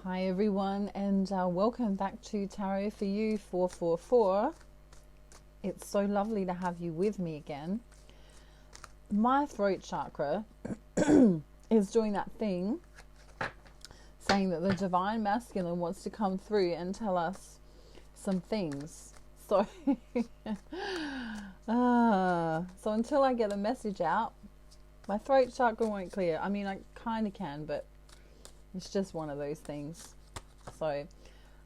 Hi everyone, and welcome back to Tarot for You 444. It's so lovely to have you with me again. My throat chakra is doing that thing, saying that the divine masculine wants to come through and tell us some things. So, so until I get a message out, my throat chakra won't clear. I mean, I kind of can, but it's just one of those things. So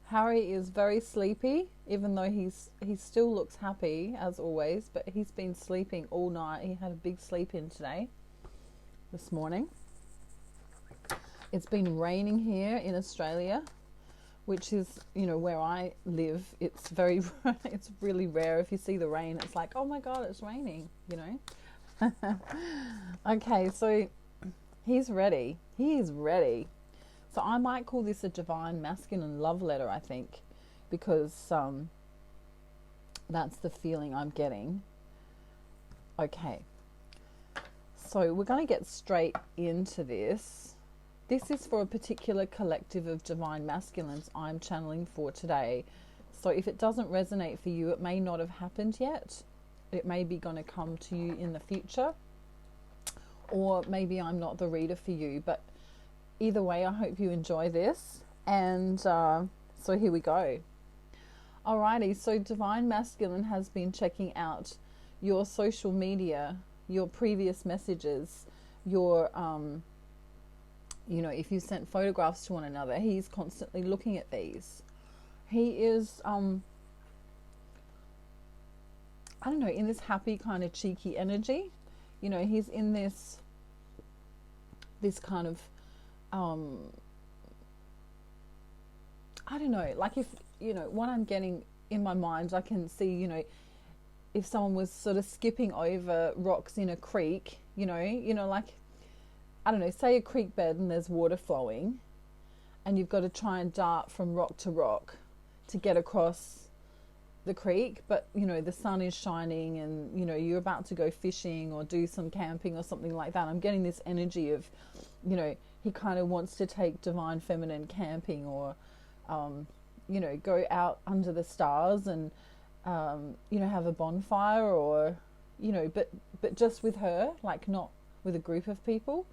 Harry is very sleepy, even though he still looks happy as always, but he's been sleeping all night. He had a big sleep in today, this morning. It's been raining here in Australia, which is, where I live. It's it's really rare. If you see the rain, it's like, oh my God, it's raining, Okay, so he's ready. He is ready. So I might call this a divine masculine love letter, I think, because that's the feeling I'm getting. Okay, so we're going to get straight into this. This is for a particular collective of divine masculines I'm channeling for today. So if it doesn't resonate for you, it may not have happened yet. It may be going to come to you in the future, or maybe I'm not the reader for you, but either way, I hope you enjoy this. And so here we go. Alrighty, so Divine Masculine has been checking out your social media, your previous messages, your, if you sent photographs to one another, he's constantly looking at these. He is, I don't know, in this happy kind of cheeky energy. He's in this kind of, I don't know, like if, what I'm getting in my mind, I can see, if someone was sort of skipping over rocks in a creek, like, I don't know, say a creek bed and there's water flowing and you've got to try and dart from rock to rock to get across the creek, but, the sun is shining and, you're about to go fishing or do some camping or something like that. I'm getting this energy of, he kind of wants to take divine feminine camping or, go out under the stars and, have a bonfire or, but just with her, like not with a group of people.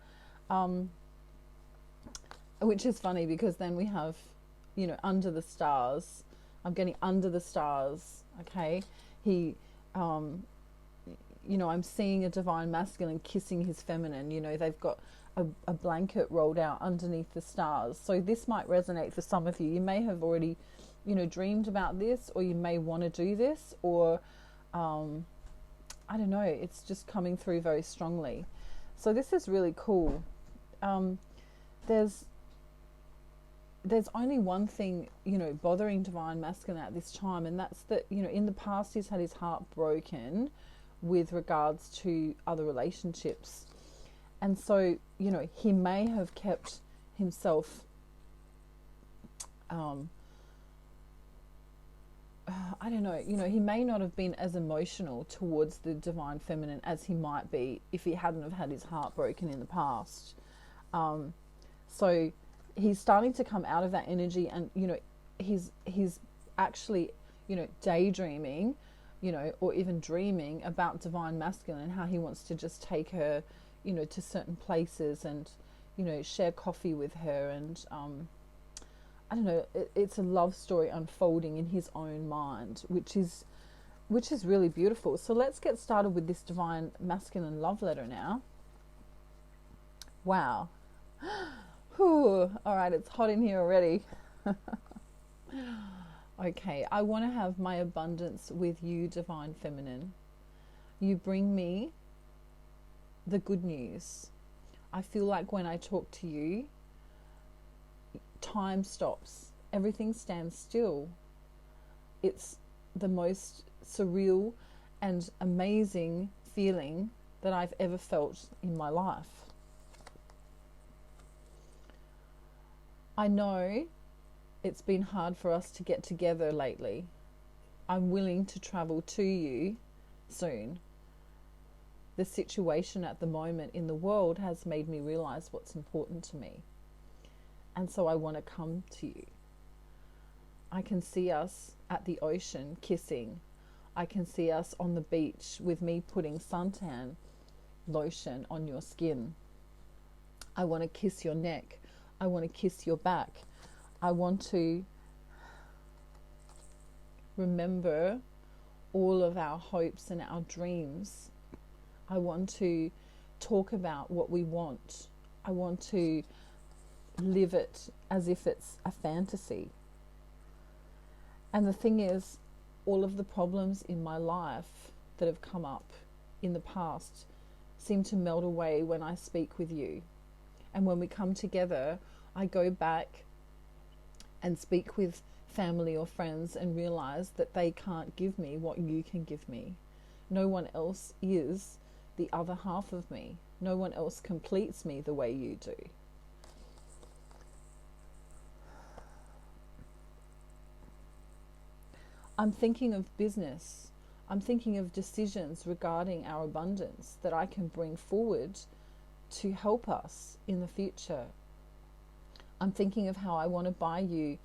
Which is funny because then we have, under the stars. I'm getting under the stars. Okay. He, I'm seeing a divine masculine kissing his feminine. They've got a blanket rolled out underneath the stars. So this might resonate for some of you. You may have already, dreamed about this, or you may want to do this, or I don't know, it's just coming through very strongly. So this is really cool. There's only one thing, bothering divine masculine at this time, and that's that, in the past he's had his heart broken with regards to other relationships. And so, he may have kept himself, I don't know, he may not have been as emotional towards the divine feminine as he might be if he hadn't have had his heart broken in the past. So he's starting to come out of that energy, and, he's actually, daydreaming, or even dreaming about divine masculine and how he wants to just take her, to certain places and, share coffee with her. And, I don't know, it's a love story unfolding in his own mind, which is really beautiful. So let's get started with this divine masculine love letter now. Wow. Whew. All right, it's hot in here already. Okay, I want to have my abundance with you, divine feminine. You bring me the good news. I feel like when I talk to you, time stops. Everything stands still. It's the most surreal and amazing feeling that I've ever felt in my life. I know it's been hard for us to get together lately. I'm willing to travel to you soon. The situation at the moment in the world has made me realize what's important to me. And so I want to come to you. I can see us at the ocean kissing. I can see us on the beach with me putting suntan lotion on your skin. I want to kiss your neck. I want to kiss your back. I want to remember all of our hopes and our dreams. I want to talk about what we want. I want to live it as if it's a fantasy. And the thing is, all of the problems in my life that have come up in the past seem to melt away when I speak with you. And when we come together, I go back and speak with family or friends and realize that they can't give me what you can give me. No one else is the other half of me. No one else completes me the way you do. I'm thinking of business. I'm thinking of decisions regarding our abundance that I can bring forward to help us in the future. I'm thinking of how I want to buy you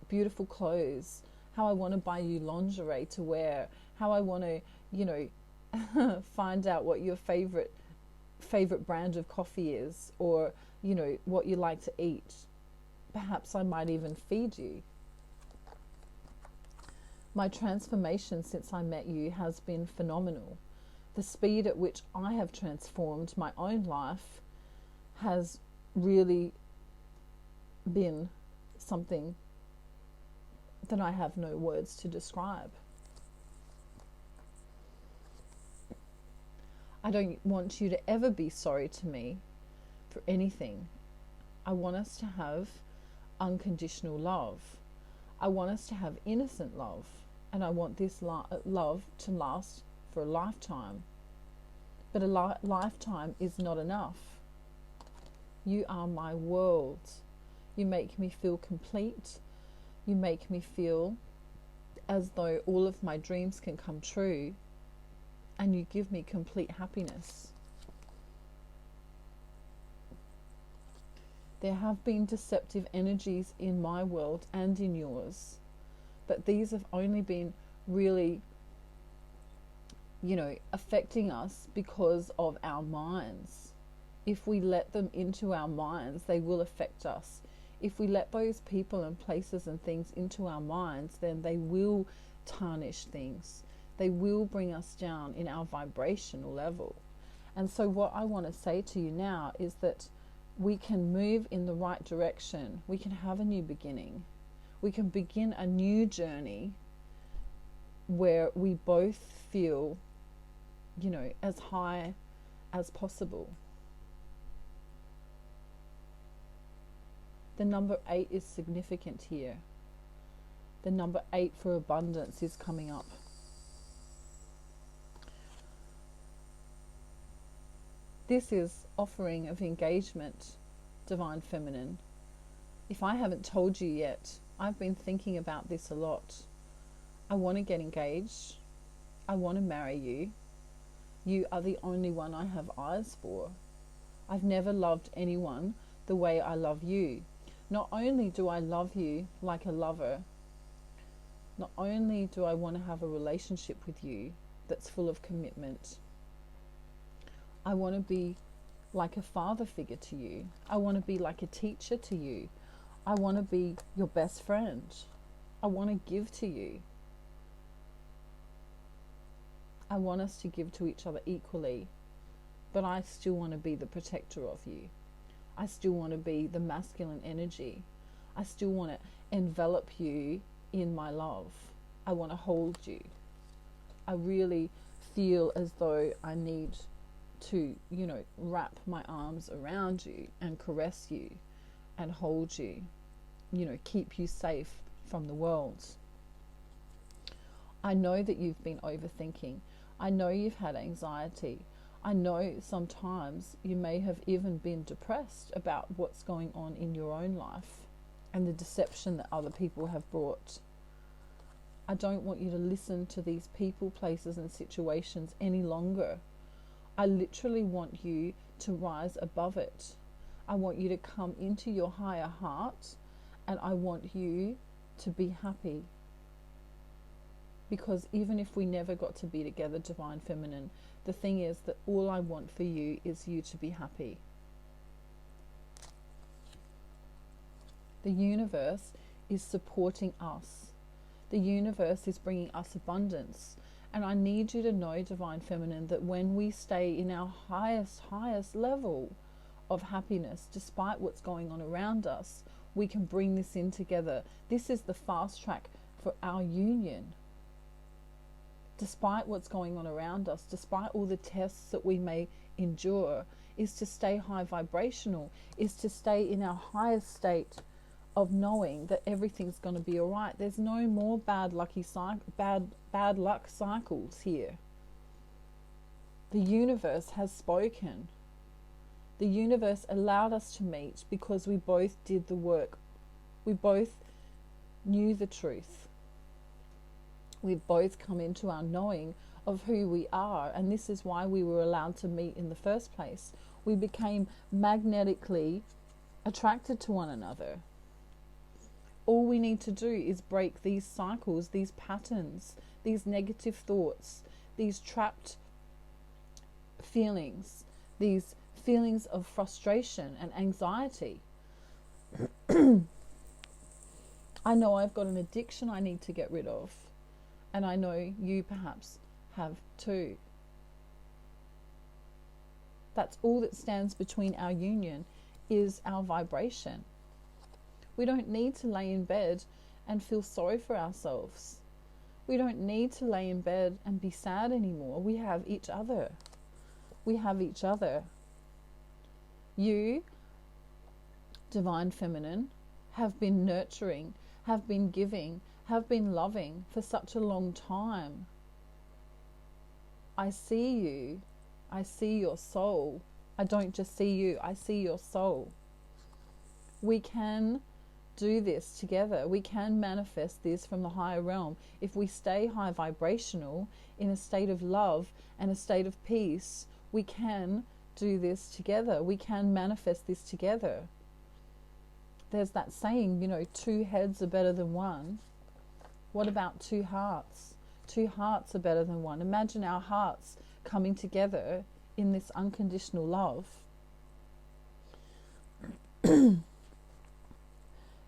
beautiful clothes, how I want to buy you lingerie to wear, how I want to, find out what your favorite brand of coffee is, or, what you like to eat. Perhaps I might even feed you. My transformation since I met you has been phenomenal. The speed at which I have transformed my own life has really been something that I have no words to describe. I don't want you to ever be sorry to me for anything. I want us to have unconditional love. I want us to have innocent love. And I want this love to last for a lifetime. But a lifetime is not enough. You are my world. You make me feel complete. You make me feel as though all of my dreams can come true. And you give me complete happiness. There have been deceptive energies in my world and in yours. But these have only been really, affecting us because of our minds. If we let them into our minds, they will affect us. If we let those people and places and things into our minds, then they will tarnish things. They will bring us down in our vibrational level. And so what I want to say to you now is that we can move in the right direction. We can have a new beginning. We can begin a new journey where we both feel, as high as possible. The number 8 is significant here. The number 8 for abundance is coming up. This is offering of engagement, Divine Feminine. If I haven't told you yet, I've been thinking about this a lot. I want to get engaged. I want to marry you. You are the only one I have eyes for. I've never loved anyone the way I love you. Not only do I love you like a lover, not only do I want to have a relationship with you that's full of commitment, I want to be like a father figure to you. I want to be like a teacher to you. I want to be your best friend. I want to give to you. I want us to give to each other equally, but I still want to be the protector of you. I still want to be the masculine energy. I still want to envelop you in my love. I want to hold you. I really feel as though I need to, wrap my arms around you and caress you and hold you, keep you safe from the world. I know that you've been overthinking. I know you've had anxiety. I know sometimes you may have even been depressed about what's going on in your own life and the deception that other people have brought. I don't want you to listen to these people, places, and situations any longer. I literally want you to rise above it. I want you to come into your higher heart, and I want you to be happy. Because even if we never got to be together, Divine Feminine, the thing is that all I want for you is you to be happy. The universe is supporting us. The universe is bringing us abundance. And I need you to know, Divine Feminine, that when we stay in our highest level of happiness, despite what's going on around us, we can bring this in together. This is the fast track for our union. Despite what's going on around us, despite all the tests that we may endure, is to stay high vibrational, is to stay in our highest state of knowing that everything's going to be all right. There's no more bad luck cycles here. The universe has spoken. The universe allowed us to meet because we both did the work. We both knew the truth. We've both come into our knowing of who we are, and this is why we were allowed to meet in the first place. We became magnetically attracted to one another. All we need to do is break these cycles, these patterns, these negative thoughts, these trapped feelings, these feelings of frustration and anxiety. I know I've got an addiction I need to get rid of, and I know you perhaps have too. That's all that stands between our union, is our vibration. We don't need to lay in bed and feel sorry for ourselves. We don't need to lay in bed and be sad anymore. We have each other. We have each other. You, Divine Feminine, have been nurturing, have been giving, have been loving for such a long time. I see you. I see your soul. I don't just see you, I see your soul. We can do this together. We can manifest this from the higher realm. If we stay high vibrational, in a state of love and a state of peace, we can do this together. We can manifest this together. There's that saying, you know, 2 heads are better than one. What about 2 hearts? 2 hearts are better than one. Imagine our hearts coming together in this unconditional love.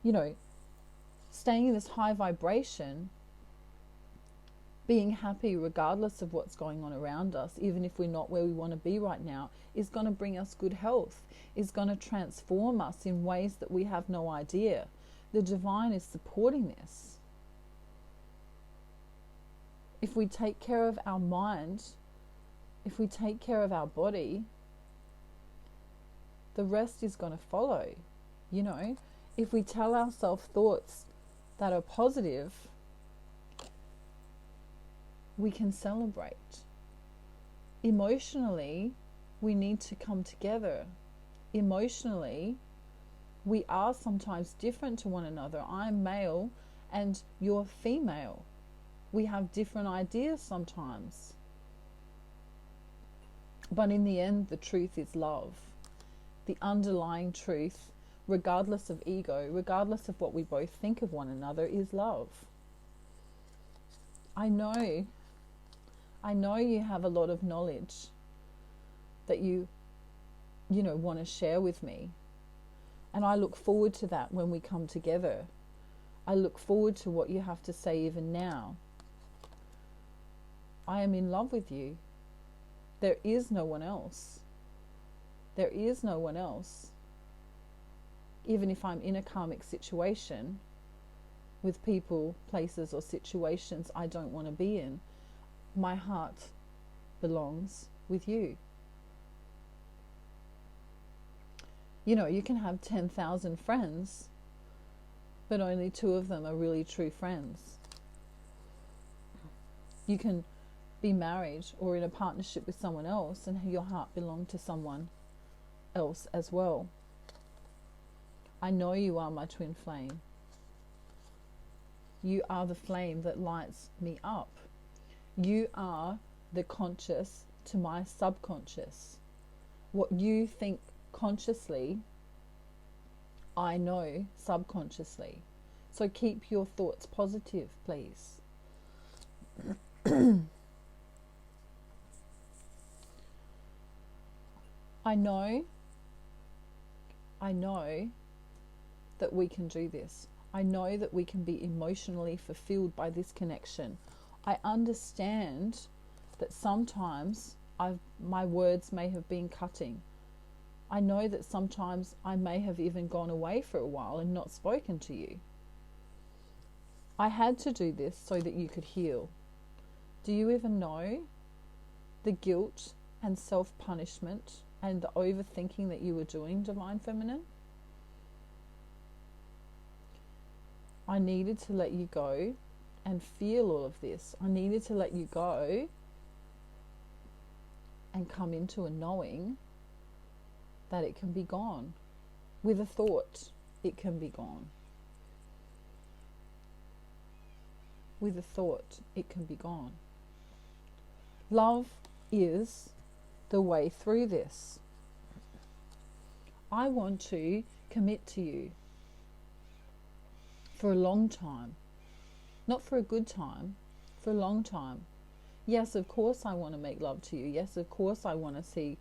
You know, staying in this high vibration, being happy regardless of what's going on around us, even if we're not where we want to be right now, is going to bring us good health, is going to transform us in ways that we have no idea. The divine is supporting this. If we take care of our mind, if we take care of our body, the rest is going to follow. You know, if we tell ourselves thoughts that are positive, we can celebrate. Emotionally, we need to come together. Emotionally, we are sometimes different to one another. I'm male and you're female. We have different ideas sometimes. But in the end, the truth is love. The underlying truth, regardless of ego, regardless of what we both think of one another, is love. I know you have a lot of knowledge that you want to share with me. And I look forward to that when we come together. I look forward to what you have to say even now. I am in love with you. There is no one else. There is no one else. Even if I'm in a karmic situation with people, places, or situations I don't want to be in, my heart belongs with you. You know, you can have 10,000 friends, but only 2 of them are really true friends. You can be married or in a partnership with someone else and your heart belong to someone else as well. I know you are my twin flame. You are the flame that lights me up. You are the conscious to my subconscious. What you think consciously I know subconsciously. So keep your thoughts positive, please. I know that we can do this. I know that we can be emotionally fulfilled by this connection. I understand that sometimes my words may have been cutting. I know that sometimes I may have even gone away for a while and not spoken to you. I had to do this so that you could heal. Do you even know the guilt and self-punishment and the overthinking that you were doing, Divine Feminine? I needed to let you go and feel all of this. I needed to let you go and come into a knowing that it can be gone. With a thought, it can be gone. With a thought, it can be gone. Love is the way through this. I want to commit to you for a long time. Not for a good time, for a long time. Yes, of course I want to make love to you. Yes, of course I want to see,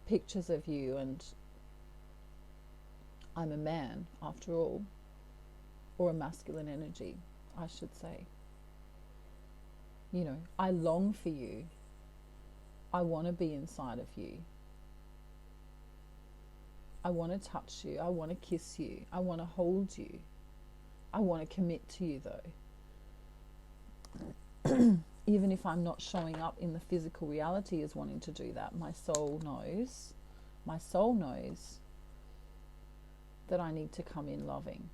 pictures of you, and I'm a man after all, or a masculine energy, I should say. I long for you. I want to be inside of you. I want to touch you. I want to kiss you. I want to hold you. I want to commit to you, though. Even if I'm not showing up in the physical reality as wanting to do that, my soul knows that I need to come in loving.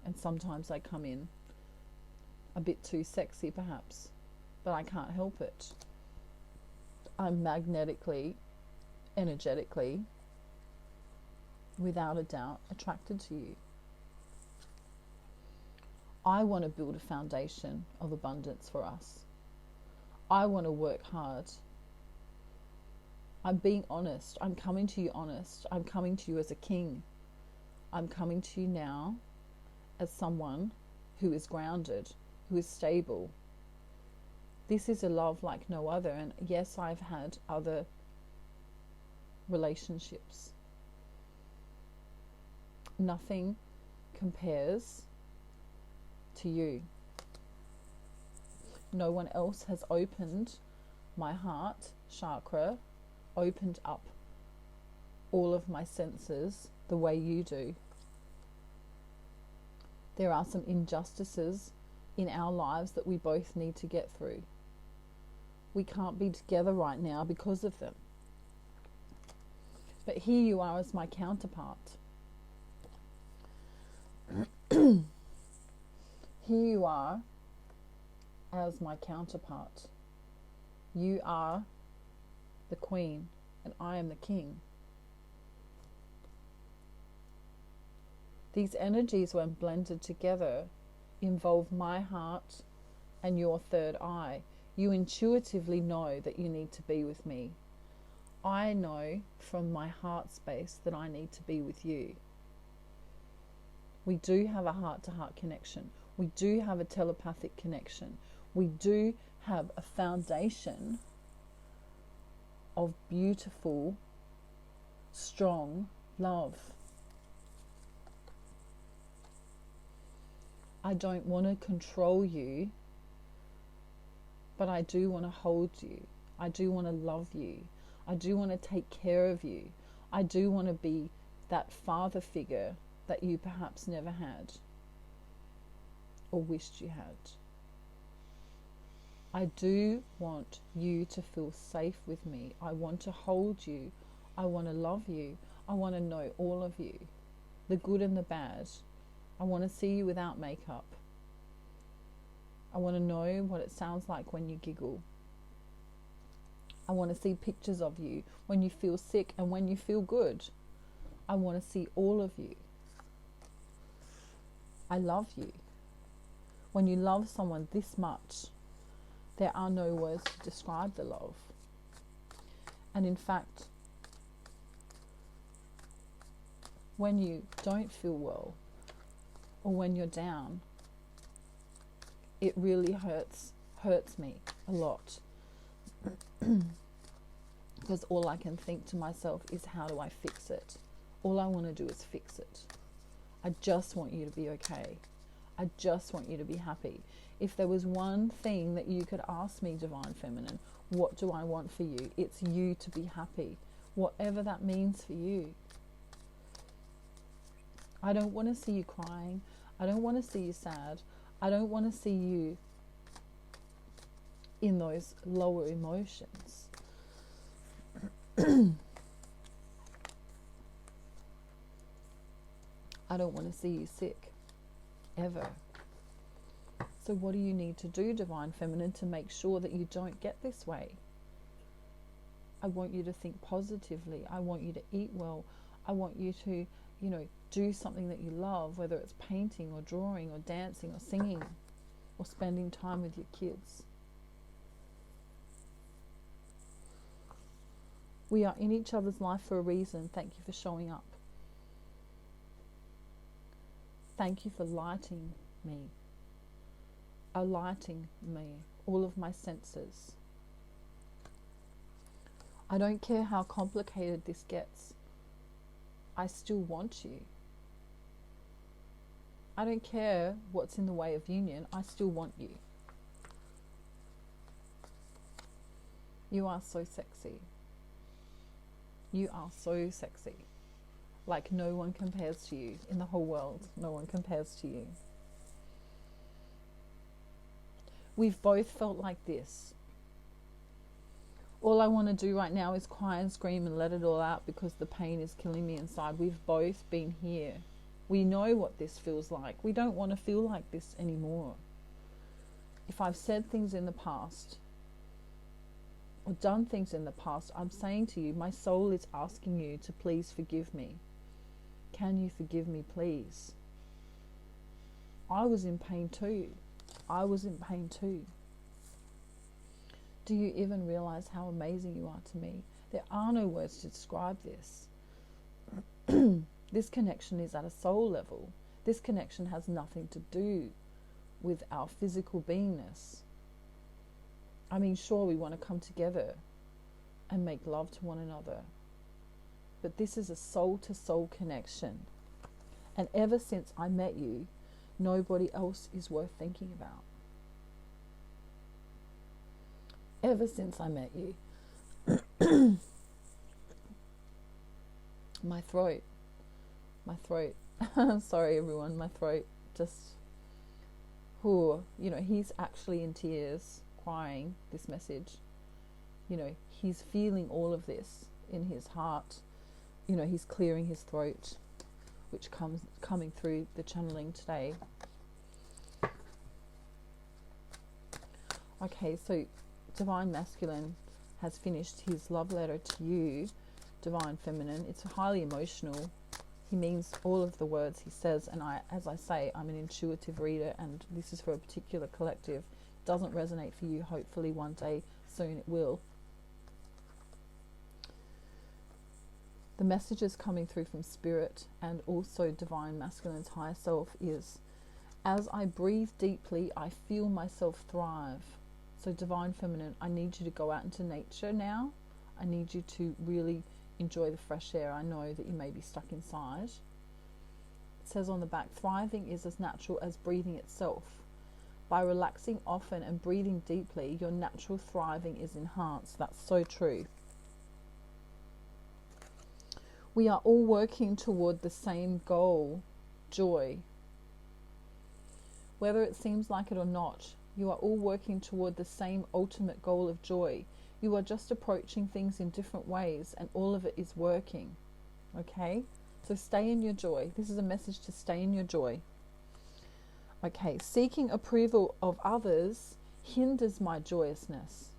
And sometimes I come in a bit too sexy, perhaps, but I can't help it. I'm magnetically, energetically, without a doubt, attracted to you. I want to build a foundation of abundance for us. I want to work hard. I'm being honest. I'm coming to you honest. I'm coming to you as a king. I'm coming to you now as someone who is grounded, who is stable. This is a love like no other. And yes, I've had other relationships. Nothing compares to you. No one else has opened my heart chakra, opened up all of my senses the way you do. There are some injustices in our lives that we both need to get through. We can't be together right now because of them. But here you are as my counterpart. Here you are as my counterpart. You are the queen and I am the king. These energies, when blended together, involve my heart and your third eye. You intuitively know that you need to be with me. I know from my heart space that I need to be with you. We do have a heart-to-heart connection. We do have a telepathic connection. We do have a foundation of beautiful, strong love. I don't want to control you, but I do want to hold you. I do want to love you. I do want to take care of you. I do want to be that father figure that you perhaps never had or wished you had. I do want you to feel safe with me. I want to hold you. I want to love you. I want to know all of you, the good and the bad. I want to see you without makeup. I want to know what it sounds like when you giggle. I want to see pictures of you when you feel sick and when you feel good. I want to see all of you. I love you. When you love someone this much, there are no words to describe the love. And in fact, when you don't feel well or when you're down, it really hurts me a lot. Because all I can think to myself is, how do I fix it? All I want to do is fix it. I just want you to be okay. I just want you to be happy. If there was one thing that you could ask me, Divine Feminine, what do I want for you? It's you to be happy, whatever that means for you. I don't want to see you crying. I don't want to see you sad. I don't want to see you in those lower emotions. I don't want to see you sick, ever. So what do you need to do, Divine Feminine, to make sure that you don't get this way? I want you to think positively. I want you to eat well. I want you to, do something that you love, whether it's painting or drawing or dancing or singing or spending time with your kids. We are in each other's life for a reason. Thank you for showing up. Thank you for lighting me. Lighting me, all of my senses. I don't care how complicated this gets. I still want you. I don't care what's in the way of union. I still want you. You are so sexy. You are so sexy. Like no one compares to you in the whole world. No one compares to you. We've both felt like this. All I want to do right now is cry and scream and let it all out because the pain is killing me inside. We've both been here. We know what this feels like. We don't want to feel like this anymore. If I've said things in the past or done things in the past, I'm saying to you, my soul is asking you to please forgive me. Can you forgive me, please? I was in pain too. I was in pain too. Do you even realize how amazing you are to me? There are no words to describe this. This connection is at a soul level. This connection has nothing to do with our physical beingness. I mean, sure, we want to come together and make love to one another. But this is a soul-to-soul connection. And ever since I met you, nobody else is worth thinking about. Ever since I met you. My throat. Sorry, everyone, my throat just... he's actually in tears, crying this message. He's feeling all of this in his heart. He's clearing his throat, which coming through the channeling today. Okay, so Divine Masculine has finished his love letter to you, Divine Feminine. It's highly emotional. He means all of the words he says, and as I say, I'm an intuitive reader, and this is for a particular collective. It doesn't resonate for you. Hopefully one day soon it will. The messages coming through from Spirit and also Divine Masculine's higher self is, as I breathe deeply, I feel myself thrive. So Divine Feminine, I need you to go out into nature now. I need you to really enjoy the fresh air. I know that you may be stuck inside. It says on the back, thriving is as natural as breathing itself. By relaxing often and breathing deeply, your natural thriving is enhanced. That's so true. We are all working toward the same goal, joy. Whether it seems like it or not, you are all working toward the same ultimate goal of joy. You are just approaching things in different ways, and all of it is working. Okay? So stay in your joy. This is a message to stay in your joy. Okay, seeking approval of others hinders my joyousness.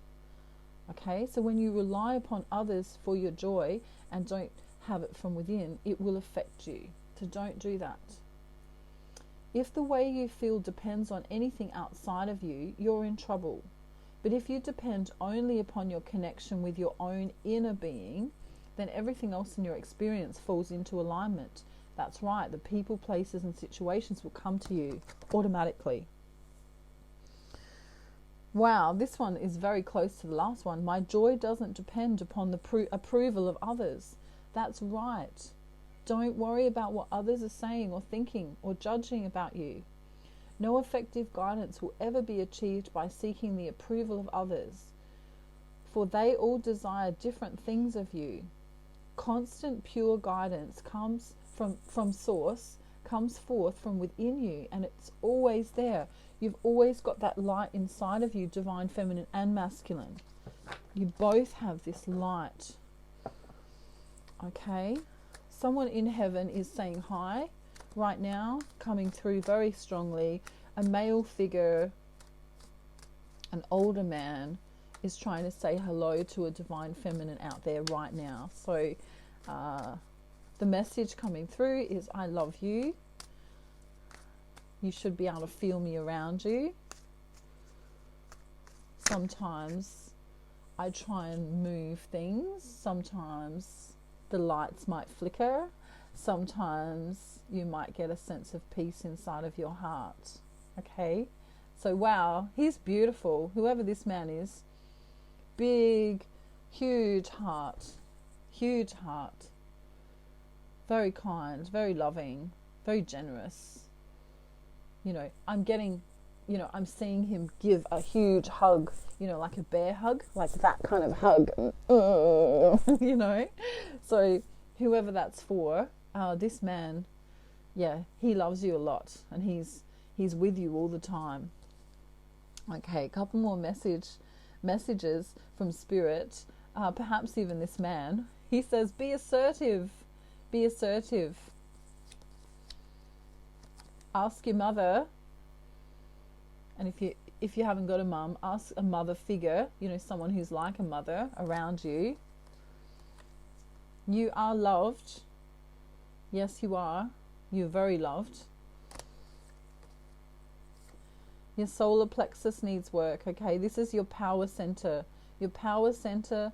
Okay, so when you rely upon others for your joy and don't have it from within, it will affect you. So don't do that. If the way you feel depends on anything outside of you, you're in trouble. But if you depend only upon your connection with your own inner being, then everything else in your experience falls into alignment. That's right. The people, places, and situations will come to you automatically. Wow, this one is very close to the last one. My joy doesn't depend upon the approval of others. That's right. Don't worry about what others are saying or thinking or judging about you. No effective guidance will ever be achieved by seeking the approval of others, for they all desire different things of you. Constant pure guidance comes from source, comes forth from within you, and it's always there. You've always got that light inside of you, divine feminine and masculine. You both have this light. Okay? Someone in heaven is saying hi right now, coming through very strongly. A male figure, an older man, is trying to say hello to a divine feminine out there right now. So the message coming through is, I love you. You should be able to feel me around you. Sometimes I try and move things. Sometimes the lights might flicker. Sometimes you might get a sense of peace inside of your heart. Okay? So wow, he's beautiful. Whoever this man is. Big, huge heart. Huge heart. Very kind, very loving, very generous. You know, I'm seeing him give a huge hug, you know, like a bear hug, like that kind of hug, you know. So whoever that's for, this man, yeah, he loves you a lot, and he's with you all the time. Okay, a couple more messages from Spirit, perhaps even this man. He says, be assertive, be assertive. Ask your mother, and if you haven't got a mum, ask a mother figure, you know, someone who's like a mother around you. You are loved. Yes, you are. You're very loved. Your solar plexus needs work, okay? This is your power center. Your power center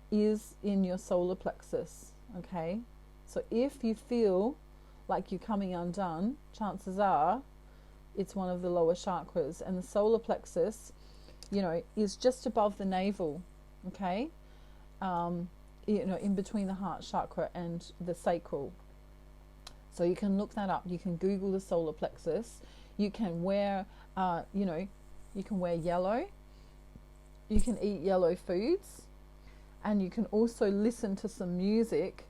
is in your solar plexus, okay? So if you feel like you're coming undone, chances are it's one of the lower chakras, and the solar plexus, you know, is just above the navel, okay? You know, in between the heart chakra and the sacral. So you can look that up. You can Google the solar plexus. You can wear, you know, you can wear yellow. You can eat yellow foods, and you can also listen to some music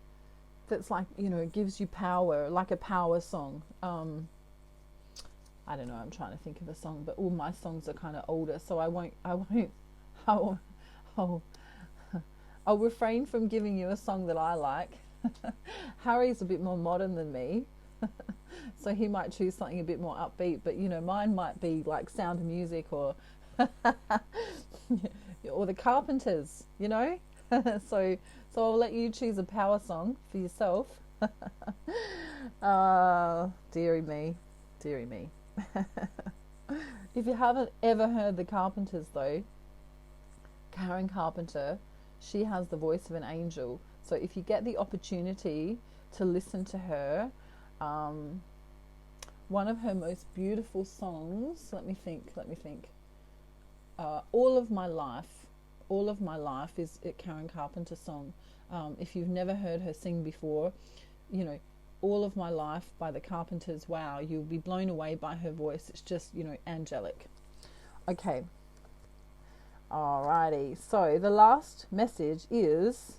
that's like, you know, gives you power, like a power song. I don't know, I'm trying to think of a song, but all my songs are kind of older, so I'll refrain from giving you a song that I like. Harry's a bit more modern than me, so he might choose something a bit more upbeat, but you know, mine might be like Sound of Music or or the Carpenters, you know. So I'll let you choose a power song for yourself. Dearie me. If you haven't ever heard the Carpenters though, Karen Carpenter, she has the voice of an angel. So if you get the opportunity to listen to her, one of her most beautiful songs, let me think. All of My Life is a Karen Carpenter song. If you've never heard her sing before, you know, All of My Life by the Carpenters, wow, you'll be blown away by her voice. It's just, you know, angelic. Okay. Alrighty. So the last message is,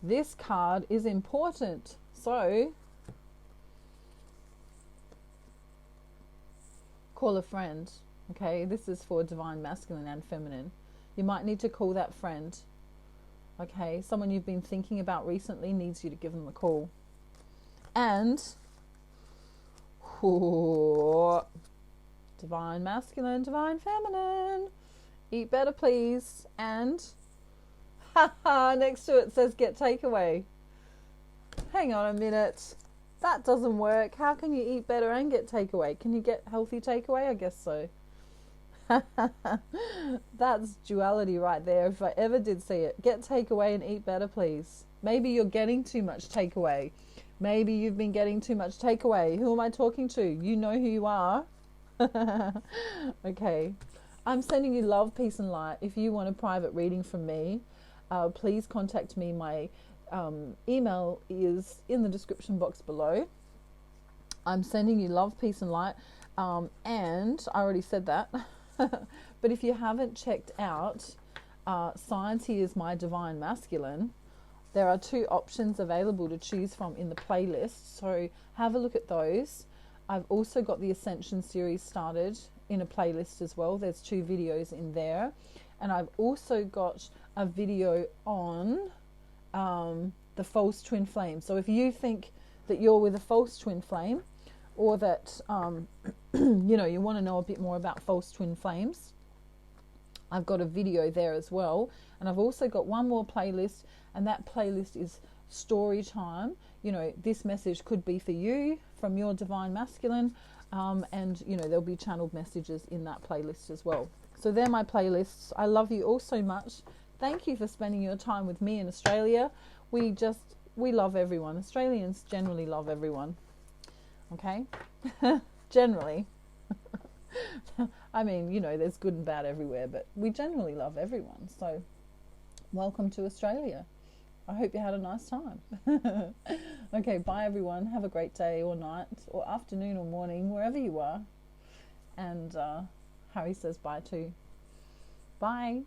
this card is important. So call a friend. Okay, this is for divine masculine and feminine. You might need to call that friend. Okay, someone you've been thinking about recently needs you to give them a call. And divine masculine, divine feminine. Eat better, please. And next to it says get takeaway. Hang on a minute. That doesn't work. How can you eat better and get takeaway? Can you get healthy takeaway? I guess so. That's duality right there, if I ever did see it. Get takeaway and eat better, please. Maybe you're getting too much takeaway. Maybe you've been getting too much takeaway. Who am I talking to? You know who you are. Okay. I'm sending you love, peace, and light. If you want a private reading from me, please contact me. My email is in the description box below. I'm sending you love, peace, and light. And I already said that. But if you haven't checked out Science Here's My Divine Masculine, there are 2 options available to choose from in the playlist. So have a look at those. I've also got the Ascension series started in a playlist as well. There's 2 videos in there. And I've also got a video on the false twin flame. So if you think that you're with a false twin flame, or that you want to know a bit more about false twin flames, I've got a video there as well. And I've also got one more playlist, and that playlist is story time. This message could be for you from your divine masculine, and there'll be channeled messages in that playlist as well. So they're my playlists. I love you all so much. Thank you for spending your time with me in Australia. We love everyone. Australians generally love everyone. Okay? Generally. I mean, there's good and bad everywhere, but we generally love everyone. So welcome to Australia. I hope you had a nice time. Okay, bye everyone. Have a great day or night or afternoon or morning, wherever you are. And Harry says bye too. Bye.